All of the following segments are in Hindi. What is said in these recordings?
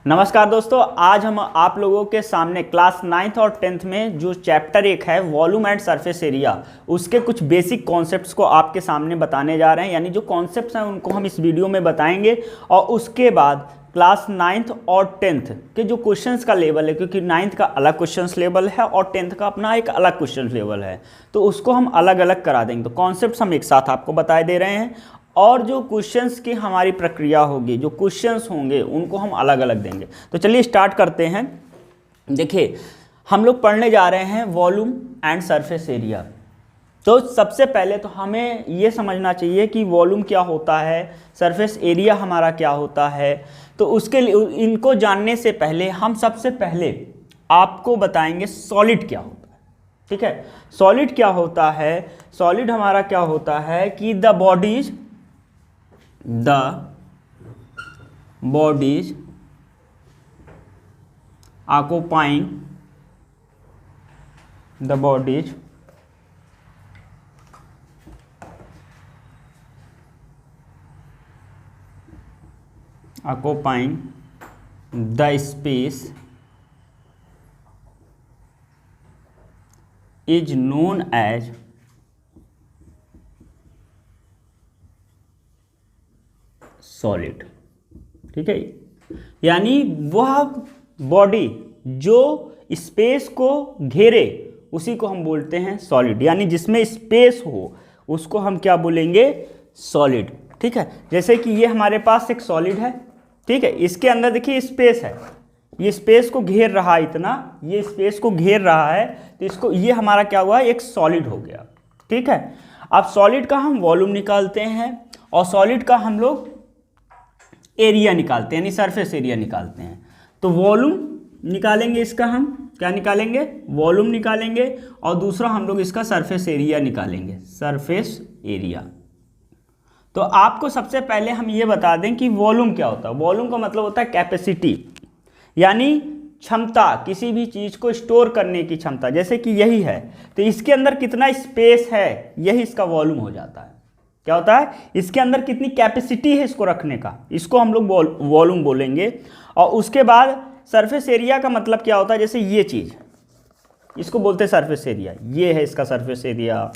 नमस्कार दोस्तों, आज हम आप लोगों के सामने क्लास 9th और 10th में जो चैप्टर 1 है वॉल्यूम एंड सरफेस एरिया, उसके कुछ बेसिक कॉन्सेप्ट्स को आपके सामने बताने जा रहे हैं। यानी जो कॉन्सेप्ट्स हैं उनको हम इस वीडियो में बताएंगे और उसके बाद क्लास 9th और 10th के जो क्वेश्चंस का लेवल है, क्योंकि 9th का अलग क्वेश्चंस लेवल है और 10th का अपना एक अलग क्वेश्चन लेवल है, तो उसको हम अलग अलग करा देंगे। तो कॉन्सेप्ट्स हम एक साथ आपको बताए दे रहे हैं और जो क्वेश्चंस की हमारी प्रक्रिया होगी, जो क्वेश्चंस होंगे उनको हम अलग अलग देंगे। तो चलिए स्टार्ट करते हैं। देखिए, हम लोग पढ़ने जा रहे हैं वॉल्यूम एंड सरफेस एरिया। तो सबसे पहले तो हमें ये समझना चाहिए कि वॉल्यूम क्या होता है, सरफेस एरिया हमारा क्या होता है। तो उसके लिए इनको जानने से पहले हम सबसे पहले आपको बताएंगे सॉलिड क्या होता है। ठीक है, सॉलिड क्या होता है? सॉलिड हमारा क्या होता है कि the bodies occupying the bodies occupying the space is known as solid. ठीक है, यानी वह बॉडी जो स्पेस को घेरे उसी को हम बोलते हैं सॉलिड। यानी जिसमें स्पेस हो उसको हम क्या बोलेंगे? सॉलिड। ठीक है, जैसे कि ये हमारे पास एक सॉलिड है। ठीक है, इसके अंदर देखिए स्पेस है, ये स्पेस को घेर रहा है, इतना ये स्पेस को घेर रहा है, तो इसको ये हमारा क्या हुआ? एक सॉलिड हो गया। ठीक है, अब सॉलिड का हम वॉल्यूम निकालते हैं और सॉलिड का हम लोग एरिया निकालते हैं, यानी सरफेस एरिया निकालते हैं। तो वॉल्यूम निकालेंगे, इसका हम क्या निकालेंगे? वॉल्यूम निकालेंगे और दूसरा हम लोग इसका सरफेस एरिया निकालेंगे, सरफेस एरिया। तो आपको सबसे पहले हम ये बता दें कि वॉल्यूम क्या होता है। वॉल्यूम का मतलब होता है कैपेसिटी, यानी क्षमता, किसी भी चीज़ को स्टोर करने की क्षमता। जैसे कि यही है, तो इसके अंदर कितना स्पेस है, यही इसका वॉल्यूम हो जाता है। क्या होता है? इसके अंदर कितनी कैपेसिटी है इसको रखने का, इसको हम लोग वॉल्यूम बोलेंगे। और उसके बाद सरफेस एरिया का मतलब क्या होता है? जैसे ये चीज़, इसको बोलते हैं सरफेस एरिया। ये है इसका सरफेस एरिया,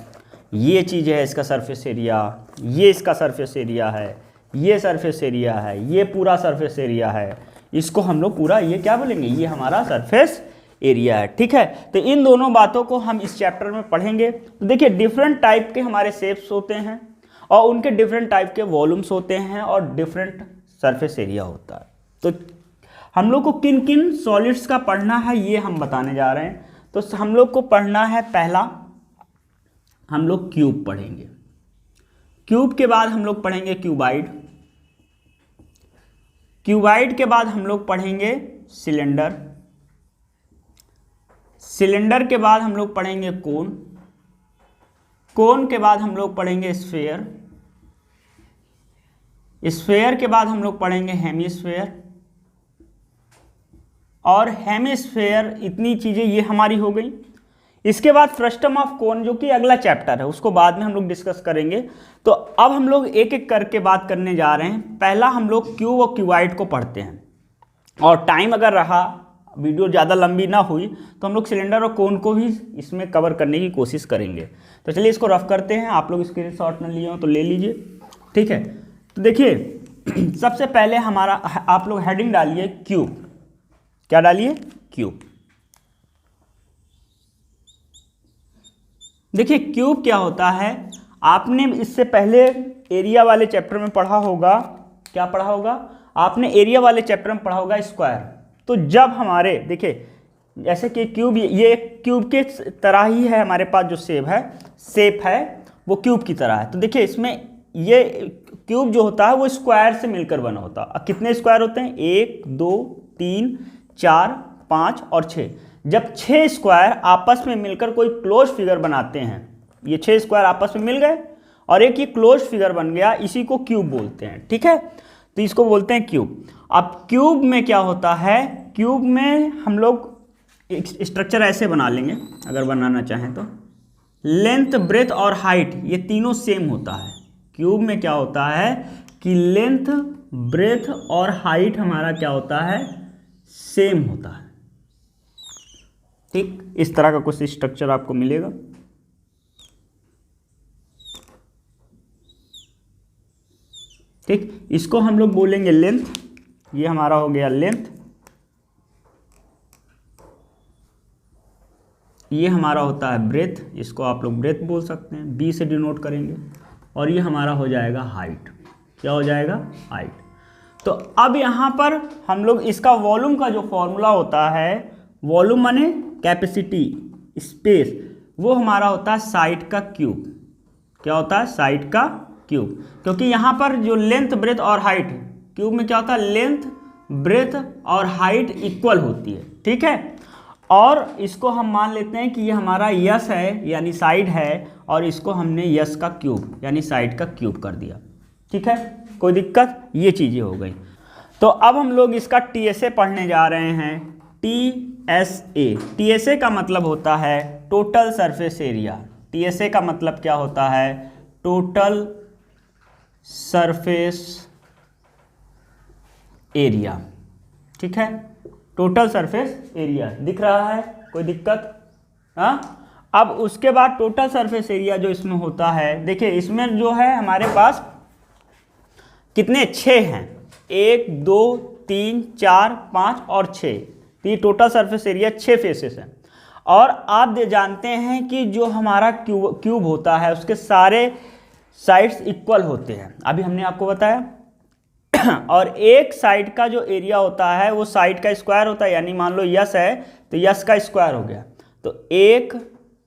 ये चीज़ है इसका सरफेस एरिया, ये इसका सरफेस एरिया है, ये सरफेस एरिया है, ये पूरा सरफेस एरिया है। इसको हम लोग पूरा ये क्या बोलेंगे? ये हमारा सरफेस एरिया है। ठीक है, तो इन दोनों बातों को हम इस चैप्टर में पढ़ेंगे। तो देखिए, डिफरेंट टाइप के हमारे शेप्स होते हैं और उनके डिफरेंट टाइप के वॉल्यूम्स होते हैं और डिफरेंट सरफेस एरिया होता है। तो हम लोग को किन किन सॉलिड्स का पढ़ना है ये हम बताने जा रहे हैं। तो हम लोग को पढ़ना है, पहला हम लोग क्यूब पढ़ेंगे। क्यूब के बाद हम लोग पढ़ेंगे क्यूबाइड। क्यूबाइड के बाद हम लोग पढ़ेंगे सिलेंडर। सिलेंडर के बाद हम लोग पढ़ेंगे कोन। कोन के बाद हम लोग पढ़ेंगे स्फेयर। स्फेयर के बाद हम लोग पढ़ेंगे हेमिस्फेयर। और हेमिस्फेयर, इतनी चीज़ें ये हमारी हो गई। इसके बाद फ्रस्टम ऑफ कोन, जो कि अगला चैप्टर है, उसको बाद में हम लोग डिस्कस करेंगे। तो अब हम लोग एक एक करके बात करने जा रहे हैं। पहला हम लोग क्यूब और क्यूबाइड को पढ़ते हैं और टाइम अगर रहा, वीडियो ज़्यादा लंबी ना हुई, तो हम लोग सिलेंडर और कोन को भी इसमें कवर करने की कोशिश करेंगे। तो चलिए इसको रफ करते हैं। आप लोग स्क्रीनशॉट में लिए हो तो ले लीजिए। ठीक है, तो देखिए सबसे पहले हमारा, आप लोग हेडिंग डालिए क्यूब। क्या डालिए? क्यूब। देखिए क्यूब क्या होता है, आपने इससे पहले एरिया वाले चैप्टर में पढ़ा होगा। क्या पढ़ा होगा? आपने एरिया वाले चैप्टर में पढ़ा होगा स्क्वायर। तो जब हमारे, देखिए जैसे कि क्यूब, ये क्यूब के तरह ही है, हमारे पास जो शेप है वो क्यूब की तरह है। तो देखिए इसमें ये क्यूब जो होता है वो स्क्वायर से मिलकर बना होता है। कितने स्क्वायर होते हैं? 1 2 3 4 5 और 6। जब 6 स्क्वायर आपस में मिलकर कोई क्लोज फिगर बनाते हैं, ये 6 स्क्वायर आपस में मिल गए और एक ये क्लोज फिगर बन गया, इसी को क्यूब बोलते हैं। ठीक है, तो इसको बोलते हैं क्यूब। अब क्यूब में क्या होता है? क्यूब में हम लोग एक स्ट्रक्चर ऐसे बना लेंगे, अगर बनाना चाहें तो। लेंथ, ब्रेथ और हाइट ये तीनों सेम होता है। क्यूब में क्या होता है कि लेंथ, ब्रेथ और हाइट हमारा क्या होता है, सेम होता है। ठीक, इस तरह का कुछ स्ट्रक्चर आपको मिलेगा। ठीक, इसको हम लोग बोलेंगे लेंथ। ये हमारा हो गया लेंथ, ये हमारा होता है ब्रेथ, इसको आप लोग ब्रेथ बोल सकते हैं, बी से डिनोट करेंगे। और ये हमारा हो जाएगा हाइट। क्या हो जाएगा? हाइट। तो अब यहाँ पर हम लोग इसका वॉल्यूम का जो फॉर्मूला होता है, वॉल्यूम माने कैपेसिटी, स्पेस, वो हमारा होता है साइड का क्यूब। क्या होता है? साइड का क्यूब। क्योंकि यहाँ पर जो लेंथ, ब्रेथ और हाइट, क्यूब में क्या होता है? लेंथ, ब्रेथ और हाइट इक्वल होती है। ठीक है, और इसको हम मान लेते हैं कि ये हमारा यस है यानी साइड है, और इसको हमने यस का क्यूब यानी साइड का क्यूब कर दिया। ठीक है, कोई दिक्कत? ये चीज़ें हो गई। तो अब हम लोग इसका टीएसए पढ़ने जा रहे हैं। टीएसए, टीएसए का मतलब होता है टोटल सरफेस एरिया। टीएसए का मतलब क्या होता है? Total surface area. ठीक है, टोटल सरफेस एरिया दिख रहा है? कोई दिक्कत? हाँ, अब उसके बाद टोटल सरफेस एरिया जो इसमें होता है, देखिए इसमें जो है हमारे पास कितने? 6 हैं। 1 2 3 4 5 और 6। तो ये टोटल सरफेस एरिया 6 फेसेस हैं। और आप जानते हैं कि जो हमारा क्यूब होता है उसके सारे साइड्स इक्वल होते हैं, अभी हमने आपको बताया। और एक साइड का जो एरिया होता है वो साइड का स्क्वायर होता है, यानी मान लो यस है तो यस का स्क्वायर हो गया। तो 1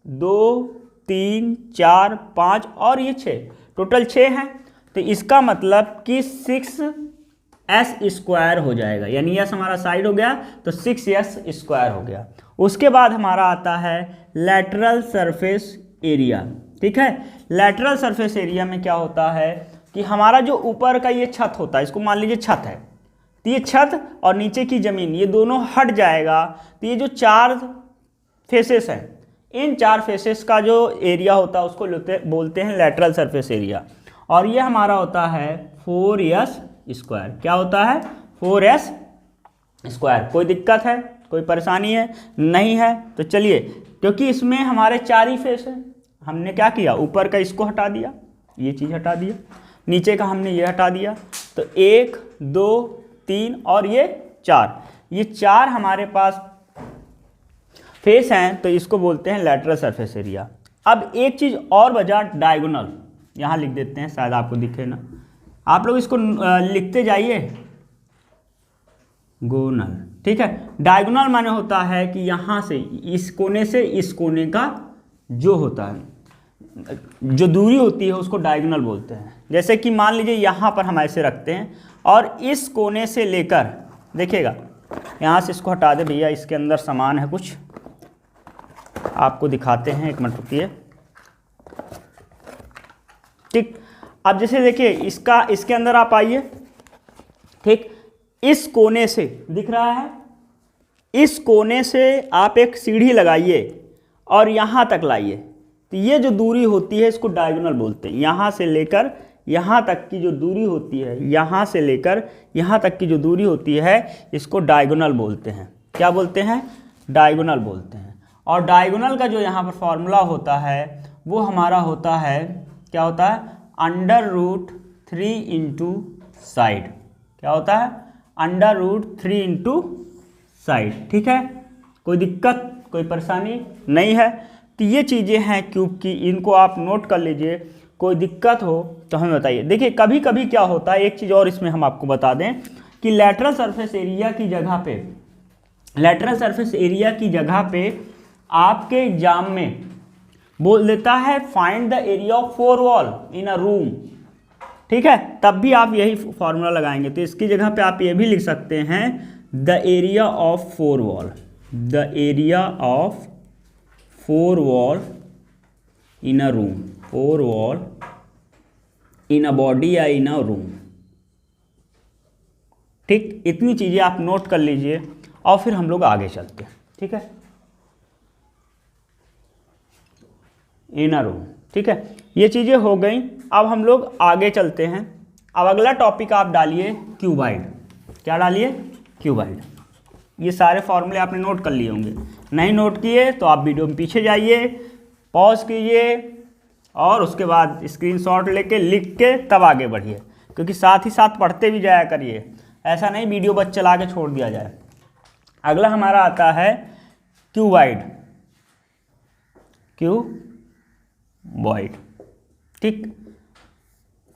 2 3 4 5 और ये 6, टोटल 6 हैं। तो इसका मतलब कि 6s स्क्वायर हो जाएगा, यानी यस हमारा साइड हो गया तो 6s स्क्वायर हो गया। उसके बाद हमारा आता है लैटरल सरफेस एरिया। ठीक है, लैटरल सरफेस एरिया में क्या होता है कि हमारा जो ऊपर का ये छत होता है, इसको मान लीजिए छत है, तो ये छत और नीचे की ज़मीन ये दोनों हट जाएगा। तो ये जो 4 फेसेस हैं, इन 4 फेसेस का जो एरिया होता है उसको बोलते हैं लैटरल सरफेस एरिया। और ये हमारा होता है 4s स्क्वायर। क्या होता है? 4s square. कोई दिक्कत है? कोई परेशानी है? नहीं है? तो चलिए, क्योंकि इसमें हमारे 4 ही फेस हैं, हमने क्या किया? ऊपर का इसको हटा दिया, ये चीज़ हटा दिया, नीचे का हमने ये हटा दिया। तो 1 2 3 और ये 4, ये 4 हमारे पास फेस हैं, तो इसको बोलते हैं लैटरल सरफेस एरिया। अब एक चीज़ और बचा, डायगोनल। यहाँ लिख देते हैं, शायद आपको दिखे ना, आप लोग इसको लिखते जाइए, गोनल। ठीक है, डायगोनल माने होता है कि यहाँ से इस कोने से इस कोने का जो होता है, जो दूरी होती है उसको डायगोनल बोलते हैं। जैसे कि मान लीजिए यहाँ पर हम ऐसे रखते हैं और इस कोने से लेकर, देखिएगा यहाँ से इसको हटा दे भैया, इसके अंदर सामान है कुछ, आपको दिखाते हैं, एक मिनट रुकिए। ठीक, अब जैसे देखिए इसके अंदर आप आइए। ठीक, इस कोने से दिख रहा है, इस कोने से आप एक सीढ़ी लगाइए और यहाँ तक लाइए, तो ये जो दूरी होती है इसको डायगोनल बोलते हैं। यहाँ से लेकर यहाँ तक की जो दूरी होती है, यहाँ से लेकर यहाँ तक की जो दूरी होती है इसको डायगोनल बोलते हैं। क्या बोलते हैं? डायगोनल बोलते हैं। और डायगोनल का जो यहाँ पर फॉर्मूला होता है वो हमारा होता है, क्या होता है? √3 इंटू साइड। क्या होता है? √3 इंटू साइड। ठीक है, कोई दिक्कत, कोई परेशानी नहीं है? तो ये चीज़ें हैं क्यूब की, इनको आप नोट कर लीजिए। कोई दिक्कत हो तो हमें बताइए। देखिए कभी कभी क्या होता है, एक चीज़ और इसमें हम आपको बता दें कि लैटरल सरफेस एरिया की जगह पे, लैटरल सरफेस एरिया की जगह पे आपके एग्जाम में बोल देता है find the area of 4 wall in a room. ठीक है, तब भी आप यही फॉर्मूला लगाएंगे। तो इसकी जगह पे आप ये भी लिख सकते हैं the area of 4 wall, the area of 4 wall in a room, 4 wall in a body या इन अ रूम। ठीक, इतनी चीज़ें आप नोट कर लीजिए और फिर हम लोग आगे चलते हैं। ठीक है, इन अ रूम। ठीक है, ये चीज़ें हो गई। अब हम लोग आगे चलते हैं। अब अगला टॉपिक आप डालिए क्यूबाइड। क्या डालिए? क्यूबाइड। ये सारे फॉर्मूले आपने नोट कर लिए होंगे, नहीं नोट किए तो आप वीडियो में पीछे जाइए, पॉज कीजिए और उसके बाद स्क्रीनशॉट लेके लिख के तब आगे बढ़िए, क्योंकि साथ ही साथ पढ़ते भी जाया करिए, ऐसा नहीं वीडियो बस चला के छोड़ दिया जाए। अगला हमारा आता है क्यूबॉइड, क्यूबॉइड, ठीक।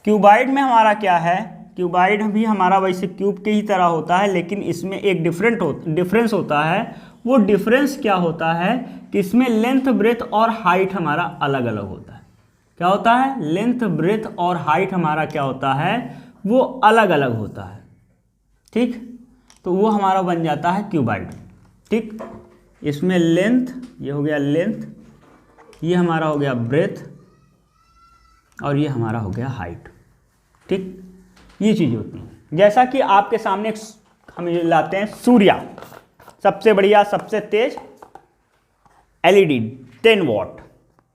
क्यूबॉइड में हमारा क्या है, क्यूबॉइड भी हमारा वैसे क्यूब के ही तरह होता है, लेकिन इसमें एक डिफरेंस होता है। वो डिफरेंस क्या होता है कि इसमें लेंथ ब्रेथ और हाइट हमारा अलग अलग होता है। क्या होता है, लेंथ ब्रेथ और हाइट हमारा क्या होता है, वो अलग अलग होता है, ठीक। तो वो हमारा बन जाता है क्यूबॉइड, ठीक। इसमें लेंथ, ये हो गया लेंथ, ये हमारा हो गया ब्रेथ और ये हमारा हो गया हाइट, ठीक। ये चीज़ होती है। जैसा कि आपके सामने हम लाते हैं सूर्या, सबसे बढ़िया सबसे तेज एलईडी 10 वॉट,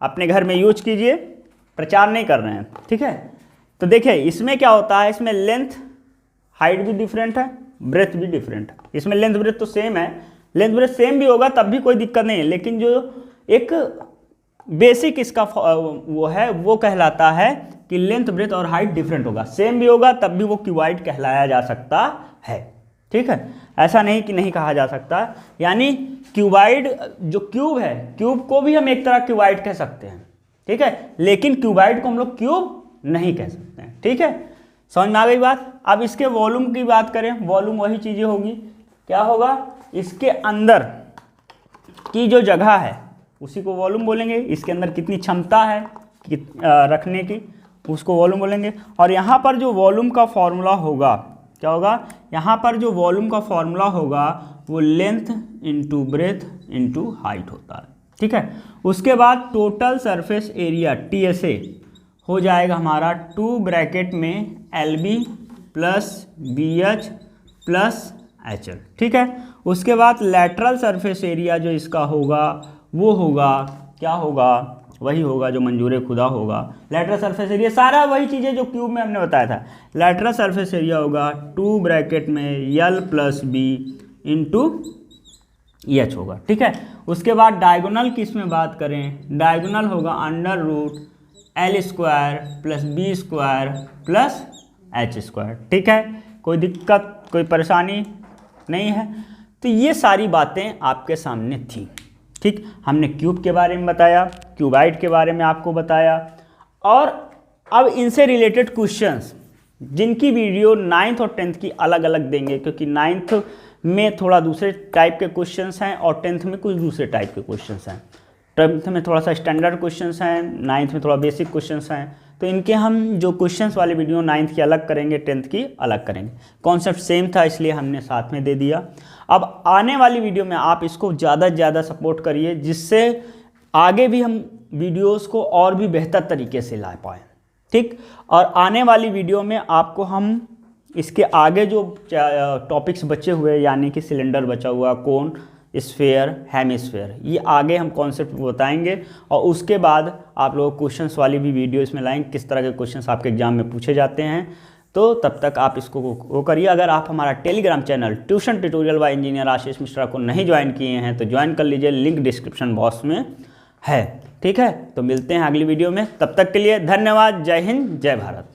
अपने घर में यूज कीजिए, प्रचार नहीं कर रहे हैं, ठीक है। तो देखिए इसमें क्या होता है, इसमें लेंथ हाइट भी डिफरेंट है, ब्रेथ भी डिफरेंट है। इसमें लेंथ ब्रेथ तो सेम है, लेंथ ब्रेथ सेम भी होगा तब भी कोई दिक्कत नहीं है, लेकिन जो एक बेसिक इसका वो है वो कहलाता है कि लेंथ ब्रेथ और हाइट डिफरेंट होगा। सेम भी होगा तब भी वो क्यूबॉइड कहलाया जा सकता है, ठीक है। ऐसा नहीं कि नहीं कहा जा सकता। यानी क्यूबॉइड जो क्यूब है, क्यूब को भी हम एक तरह क्यूबॉइड कह सकते हैं, ठीक है, लेकिन क्यूबॉइड को हम लोग क्यूब नहीं कह सकते हैं, ठीक है। समझ में आ गई बात। अब इसके वॉल्यूम की बात करें, वॉल्यूम वही चीज़ें होगी, क्या होगा, इसके अंदर की जो जगह है उसी को वॉल्यूम बोलेंगे, इसके अंदर कितनी क्षमता है रखने की उसको वॉल्यूम बोलेंगे। और यहाँ पर जो वॉल्यूम का फॉर्मूला होगा, क्या होगा, यहाँ पर जो वॉल्यूम का फॉर्मूला होगा वो length into breadth into height होता है, ठीक है। उसके बाद टोटल सरफेस एरिया TSA हो जाएगा हमारा 2 ब्रैकेट में LB plus BH plus HL, ठीक है। उसके बाद लैटरल सरफेस एरिया जो इसका होगा वो होगा, क्या होगा, वही होगा जो मंजूर खुदा होगा। लैटरल सरफेस एरिया सारा वही चीज़ें जो क्यूब में हमने बताया था। लैटरल सरफेस एरिया होगा 2 ब्रैकेट में L plus B into H होगा, ठीक है। उसके बाद डायगोनल की इसमें बात करें, डायगोनल होगा under root L square plus B square plus H square, ठीक है। कोई दिक्कत कोई परेशानी नहीं है। तो ये सारी बातें आपके सामने थी, ठीक। हमने क्यूब के बारे में बताया, क्यूबॉइड के बारे में आपको बताया, और अब इनसे रिलेटेड क्वेश्चंस जिनकी वीडियो 9th और 10th की अलग अलग देंगे, क्योंकि 9th में थोड़ा दूसरे टाइप के क्वेश्चंस हैं और 10th में कुछ दूसरे टाइप के क्वेश्चंस हैं। 10th में थोड़ा सा स्टैंडर्ड क्वेश्चंस हैं, 9th में थोड़ा बेसिक क्वेश्चंस हैं। तो इनके हम जो क्वेश्चंस वाले वीडियो 9th की अलग करेंगे, 10th की अलग करेंगे। कॉन्सेप्ट सेम था इसलिए हमने साथ में दे दिया। अब आने वाली वीडियो में आप इसको ज़्यादा से ज़्यादा सपोर्ट करिए, जिससे आगे भी हम वीडियोस को और भी बेहतर तरीके से ला पाएँ, ठीक। और आने वाली वीडियो में आपको हम इसके आगे जो टॉपिक्स बचे हुए, यानी कि सिलेंडर बचा हुआ, कोन, स्फेयर, हेमिस्फेयर, ये आगे हम कॉन्सेप्ट बताएंगे। और उसके बाद आप लोग क्वेश्चंस वाली भी वीडियो इसमें लाएंगे, किस तरह के क्वेश्चंस आपके एग्जाम में पूछे जाते हैं। तो तब तक आप इसको वो करिए। अगर आप हमारा Telegram channel tuition tutorial by engineer Ashish Mishra को नहीं ज्वाइन किए हैं तो ज्वाइन कर लीजिए, लिंक डिस्क्रिप्शन बॉक्स में है, ठीक है। तो मिलते हैं अगली वीडियो में, तब तक के लिए धन्यवाद। जय हिंद, जय भारत।